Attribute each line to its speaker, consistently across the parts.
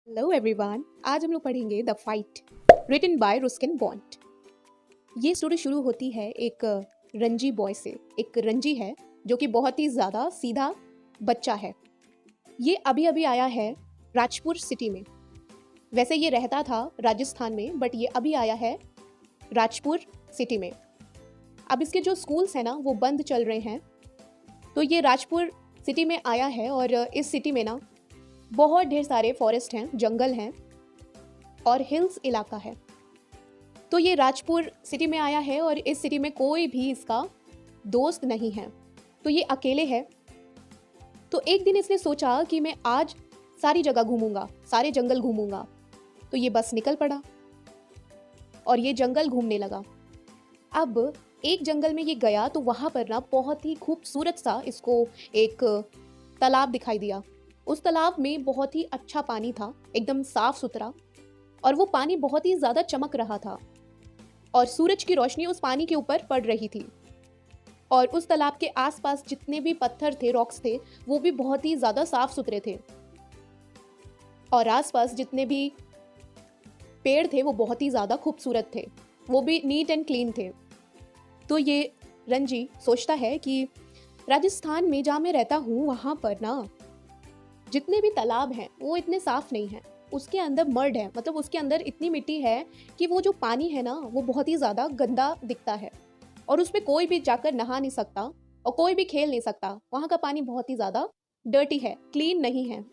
Speaker 1: Hello everyone, आज हम लोग पढ़ेंगे the fight written by Ruskin Bond. ये स्टोरी शुरू होती है एक रंजी बॉय से। एक रंजी है जो कि बहुत ही ज़्यादा सीधा बच्चा है। ये अभी अभी आया है राजपुर सिटी में। वैसे ये रहता था राजस्थान में, बट ये अभी आया है राजपुर सिटी में। अब इसके जो स्कूल्स हैं ना वो बंद चल रहे हैं, तो ये राजपुर सिटी में आया है। और इस सिटी में ना बहुत ढेर सारे फॉरेस्ट हैं, जंगल हैं और हिल्स इलाका है। तो ये राजपुर सिटी में आया है और इस सिटी में कोई भी इसका दोस्त नहीं है, तो ये अकेले है। तो एक दिन इसने सोचा कि मैं आज सारी जगह घूमूंगा, सारे जंगल घूमूंगा। तो ये बस निकल पड़ा और ये जंगल घूमने लगा। अब एक जंगल में ये गया तो वहाँ पर ना बहुत ही खूबसूरत सा इसको एक तालाब दिखाई दिया। उस तालाब में बहुत ही अच्छा पानी था, एकदम साफ सुथरा, और वो पानी बहुत ही ज़्यादा चमक रहा था और सूरज की रोशनी उस पानी के ऊपर पड़ रही थी। और उस तालाब के आसपास जितने भी पत्थर थे, रॉक्स थे, वो भी बहुत ही ज़्यादा साफ सुथरे थे। और आसपास जितने भी पेड़ थे वो बहुत ही ज़्यादा खूबसूरत थे, वो भी नीट एंड क्लीन थे। तो ये रंजी सोचता है कि राजस्थान में जहाँ मैं रहता हूँ वहाँ पर ना जितने भी तालाब हैं वो इतने साफ नहीं हैं। उसके अंदर मर्ड है, मतलब उसके अंदर इतनी मिट्टी है कि वो जो पानी है ना वो बहुत ही ज़्यादा गंदा दिखता है और उसमें कोई भी जाकर नहा नहीं सकता और कोई भी खेल नहीं सकता। वहाँ का पानी बहुत ही ज़्यादा डर्टी है, क्लीन नहीं है।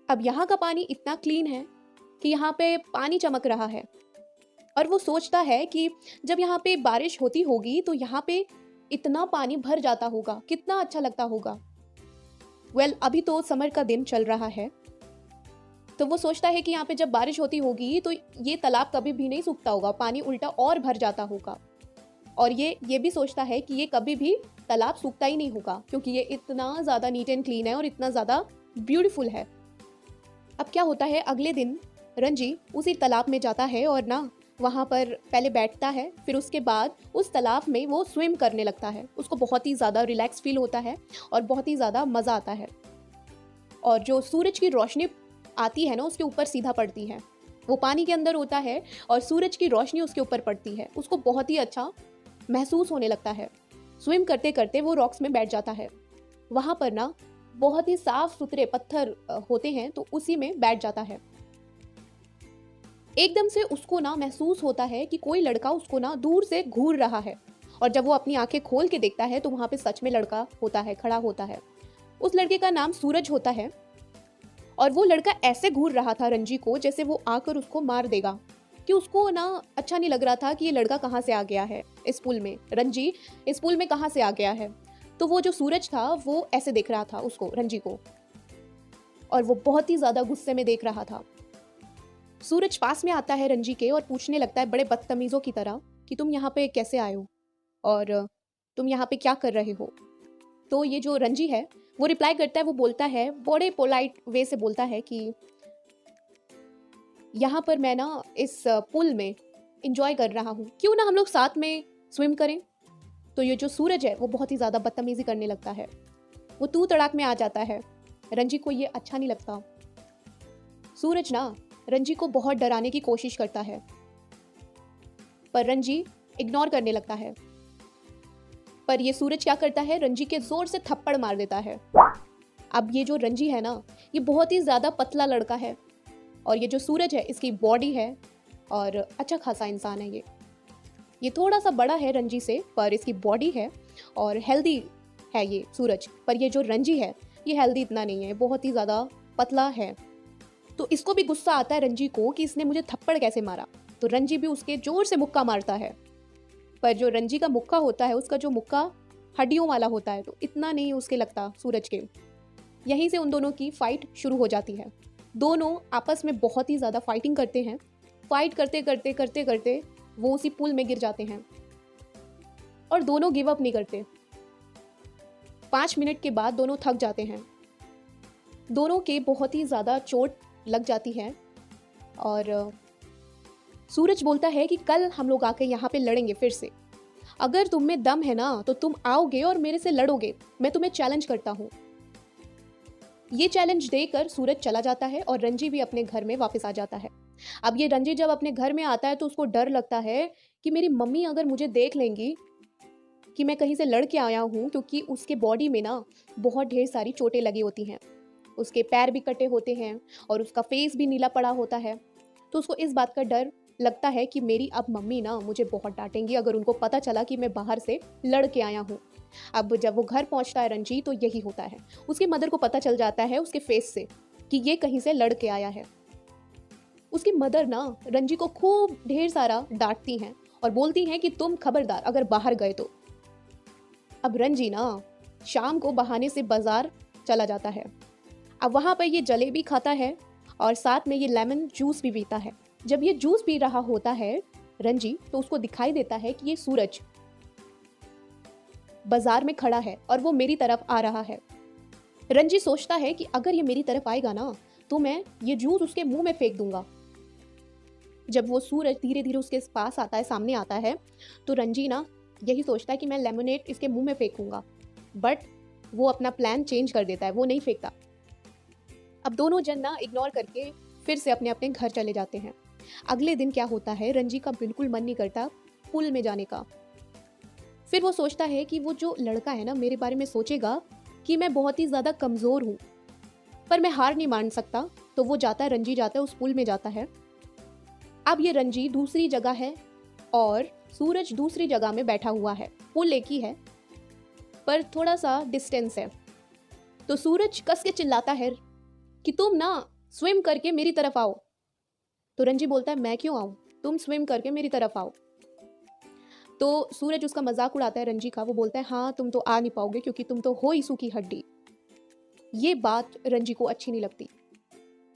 Speaker 1: अब यहाँ का पानी इतना क्लीन है कि यहाँ पे पानी चमक रहा है और वो सोचता है कि जब यहाँ पे बारिश होती होगी तो यहाँ पे इतना पानी भर जाता होगा, कितना अच्छा लगता होगा। अभी तो समर का दिन चल रहा है, तो वो सोचता है कि यहाँ पे जब बारिश होती होगी तो ये तालाब कभी भी नहीं सूखता होगा, पानी उल्टा और भर जाता होगा। और ये भी सोचता है कि ये कभी भी तालाब सूखता ही नहीं होगा, क्योंकि ये इतना ज़्यादा नीट एंड क्लीन है और इतना ज़्यादा ब्यूटीफुल है। अब क्या होता है, अगले दिन रंजी उसी तालाब में जाता है और ना वहाँ पर पहले बैठता है, फिर उसके बाद उस तालाब में वो स्विम करने लगता है। उसको बहुत ही ज़्यादा रिलैक्स फील होता है और बहुत ही ज़्यादा मज़ा आता है। और जो सूरज की रोशनी आती है ना उसके ऊपर सीधा पड़ती है, वो पानी के अंदर होता है और सूरज की रोशनी उसके ऊपर पड़ती है, उसको बहुत ही अच्छा महसूस होने लगता है। स्विम करते करते वो रॉक्स में बैठ जाता है। वहाँ पर ना बहुत ही साफ सुथरे पत्थर होते हैं, तो उसी में बैठ जाता है। एकदम से उसको ना महसूस होता है कि कोई लड़का उसको ना दूर से घूर रहा है। और जब वो अपनी आंखें खोल के देखता है तो वहाँ पे सच में लड़का होता है, खड़ा होता है। उस लड़के का नाम सूरज होता है और वो लड़का ऐसे घूर रहा था रंजी को जैसे वो आकर उसको मार देगा, कि उसको ना अच्छा नहीं लग रहा था कि ये लड़का कहाँ से आ गया है इस पुल में, रंजी इस पुल में कहाँ से आ गया है। तो वो जो सूरज था वो ऐसे देख रहा था उसको, रंजी को, और वो बहुत ही ज़्यादा गुस्से में देख रहा था। सूरज पास में आता है रंजी के और पूछने लगता है बड़े बदतमीज़ों की तरह कि तुम यहाँ पे कैसे आए हो और तुम यहाँ पे क्या कर रहे हो। तो ये जो रंजी है वो रिप्लाई करता है, वो बोलता है बड़े पोलाइट वे से बोलता है कि यहाँ पर मैं ना इस पुल में इंजॉय कर रहा हूँ, क्यों ना हम लोग साथ में स्विम करें। तो ये जो सूरज है वो बहुत ही ज़्यादा बदतमीज़ी करने लगता है, वो तू तड़ाक में आ जाता है। रंजी को ये अच्छा नहीं लगता। सूरज ना रंजी को बहुत डराने की कोशिश करता है, पर रंजी इग्नोर करने लगता है। पर ये सूरज क्या करता है, रंजी के जोर से थप्पड़ मार देता है। अब ये जो रंजी है ना ये बहुत ही ज़्यादा पतला लड़का है और ये जो सूरज है इसकी बॉडी है और अच्छा खासा इंसान है। ये थोड़ा सा बड़ा है रंजी से, पर इसकी बॉडी है और हेल्दी है ये सूरज। पर ये जो रंजी है ये हेल्दी इतना नहीं है, बहुत ही ज़्यादा पतला है। तो इसको भी गुस्सा आता है रंजी को कि इसने मुझे थप्पड़ कैसे मारा। तो रंजी भी उसके जोर से मुक्का मारता है, पर जो रंजी का मुक्का होता है उसका जो मुक्का हड्डियों वाला होता है, तो इतना नहीं उसके लगता सूरज के। यहीं से उन दोनों की फाइट शुरू हो जाती है। दोनों आपस में बहुत ही ज़्यादा फाइटिंग करते हैं। फाइट करते करते करते करते वो उसी पुल में गिर जाते हैं और दोनों गिव अप नहीं करते। 5 मिनट के बाद दोनों थक जाते हैं। दोनों के बहुत ही ज़्यादा चोट लग जाती है और सूरज बोलता है कि कल हम लोग आके यहाँ पे लड़ेंगे फिर से। अगर तुम में दम है ना तो तुम आओगे और मेरे से लड़ोगे, मैं तुम्हें चैलेंज करता हूँ। ये चैलेंज देकर सूरज चला जाता है और रंजी भी अपने घर में वापस आ जाता है। अब ये रंजी जब अपने घर में आता है तो उसको डर लगता है कि मेरी मम्मी अगर मुझे देख लेंगी कि मैं कहीं से लड़ के आया हूँ, क्योंकि उसके बॉडी में ना बहुत ढेर सारी चोटें लगी होती हैं। उसके पैर भी कटे होते हैं और उसका फेस भी नीला पड़ा होता है। तो उसको इस बात का डर लगता है कि मेरी अब मम्मी ना मुझे बहुत डांटेंगी अगर उनको पता चला कि मैं बाहर से लड़ के आया हूँ। अब जब वो घर पहुंचता है रंजी, तो यही होता है। उसकी मदर को पता चल जाता है उसके फेस से कि ये कहीं से लड़ के आया है। उसकी मदर ना रंजी को खूब ढेर सारा डांटती हैं और बोलती हैं कि तुम खबरदार अगर बाहर गए तो। अब रंजी ना शाम को बहाने से बाजार चला जाता है। अब वहाँ पर ये जलेबी खाता है और साथ में ये लेमन जूस भी पीता है। जब ये जूस पी रहा होता है रंजी, तो उसको दिखाई देता है कि ये सूरज बाजार में खड़ा है और वो मेरी तरफ आ रहा है। रंजी सोचता है कि अगर ये मेरी तरफ आएगा ना तो मैं ये जूस उसके मुंह में फेंक दूंगा। जब वो सूरज धीरे धीरे उसके पास आता है, सामने आता है, तो रंजी ना यही सोचता है कि मैं लेमनेड इसके मुंह में फेंकूंगा, बट वो अपना प्लान चेंज कर देता है, वो नहीं फेंकता। अब दोनों जन ना इग्नोर करके फिर से अपने अपने घर चले जाते हैं। अगले दिन क्या होता है, रंजी का बिल्कुल मन नहीं करता पुल में जाने का। फिर वो सोचता है कि वो जो लड़का है ना मेरे बारे में सोचेगा कि मैं बहुत ही ज़्यादा कमज़ोर हूँ, पर मैं हार नहीं मान सकता। तो वो जाता है, रंजी जाता है, उस पुल में जाता है। अब ये रंजी दूसरी जगह है और सूरज दूसरी जगह में बैठा हुआ है। पुल एक ही है पर थोड़ा सा डिस्टेंस है। तो सूरज कस के चिल्लाता है कि तुम ना स्विम करके मेरी तरफ आओ। तो रंजी बोलता है मैं क्यों आऊं, तुम स्विम करके मेरी तरफ आओ। तो सूरज उसका मजाक उड़ाता है रंजी का। वो बोलता है हाँ तुम तो आ नहीं पाओगे क्योंकि तुम तो हो ही सूखी हड्डी। ये बात रंजी को अच्छी नहीं लगती।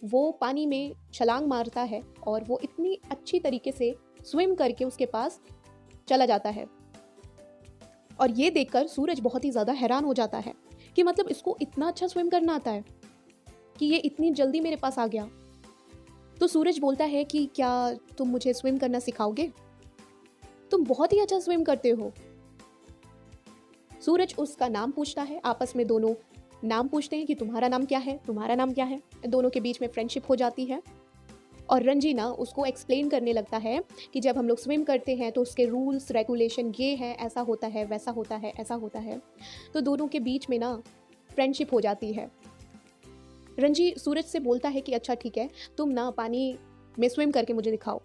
Speaker 1: वो पानी में छलांग मारता है और वो इतनी अच्छी तरीके से स्विम करके उसके पास चला जाता है। और ये देखकर सूरज बहुत ही ज़्यादा हैरान हो जाता है कि मतलब इसको इतना अच्छा स्विम करना आता है कि ये इतनी जल्दी मेरे पास आ गया। तो सूरज बोलता है कि क्या तुम मुझे स्विम करना सिखाओगे, तुम बहुत ही अच्छा स्विम करते हो। सूरज उसका नाम पूछता है, आपस में दोनों नाम पूछते हैं कि तुम्हारा नाम क्या है, तुम्हारा नाम क्या है। दोनों के बीच में फ्रेंडशिप हो जाती है और रंजी ना उसको एक्सप्लेन करने लगता है कि जब हम लोग स्विम करते हैं तो उसके रूल्स रेगुलेशन ये है, ऐसा होता है, वैसा होता है, ऐसा होता है। तो दोनों के बीच में ना फ्रेंडशिप हो जाती है। रंजी सूरज से बोलता है कि अच्छा ठीक है, तुम ना पानी में स्विम करके मुझे दिखाओ।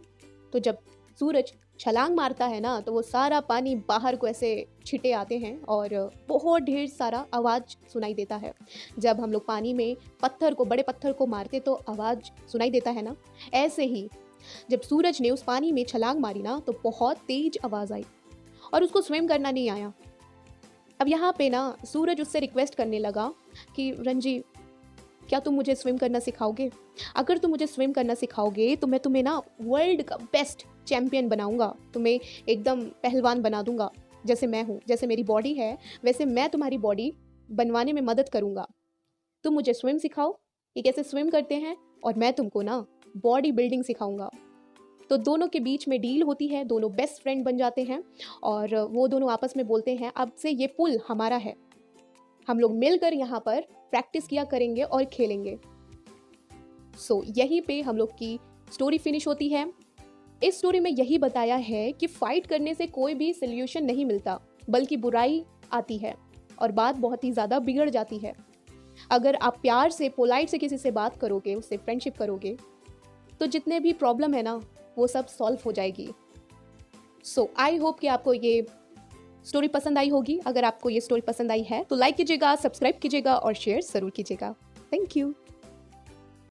Speaker 1: तो जब सूरज छलांग मारता है ना तो वो सारा पानी बाहर को ऐसे छिटे आते हैं और बहुत ढेर सारा आवाज़ सुनाई देता है। जब हम लोग पानी में पत्थर को, बड़े पत्थर को मारते तो आवाज़ सुनाई देता है ना, ऐसे ही जब सूरज ने उस पानी में छलांग मारी ना तो बहुत तेज आवाज़ आई और उसको स्विम करना नहीं आया। अब यहाँ पे ना सूरज उससे रिक्वेस्ट करने लगा कि रंजी क्या तुम मुझे स्विम करना सिखाओगे, अगर तुम मुझे स्विम करना सिखाओगे तो मैं तुम्हें ना वर्ल्ड का बेस्ट चैम्पियन बनाऊंगा, तुम्हें एकदम पहलवान बना दूंगा। जैसे मैं हूँ, जैसे मेरी बॉडी है वैसे मैं तुम्हारी बॉडी बनवाने में मदद करूंगा। तुम मुझे स्विम सिखाओ कि कैसे स्विम करते हैं और मैं तुमको ना बॉडी बिल्डिंग सिखाऊंगा। तो दोनों के बीच में डील होती है, दोनों बेस्ट फ्रेंड बन जाते हैं और वो दोनों आपस में बोलते हैं अब से ये पुल हमारा है, हम लोग मिलकर यहाँ पर प्रैक्टिस किया करेंगे और खेलेंगे। सो यहीं पे हम लोग की स्टोरी फिनिश होती है। इस स्टोरी में यही बताया है कि फाइट करने से कोई भी सोल्यूशन नहीं मिलता, बल्कि बुराई आती है और बात बहुत ही ज़्यादा बिगड़ जाती है। अगर आप प्यार से, पोलाइट से किसी से बात करोगे, उससे फ्रेंडशिप करोगे, तो जितने भी प्रॉब्लम है ना वो सब सॉल्व हो जाएगी। सो आई होप कि आपको ये स्टोरी पसंद आई होगी। अगर आपको ये स्टोरी पसंद आई है तो लाइक कीजिएगा, सब्सक्राइब कीजिएगा और शेयर ज़रूर कीजिएगा। Thank you.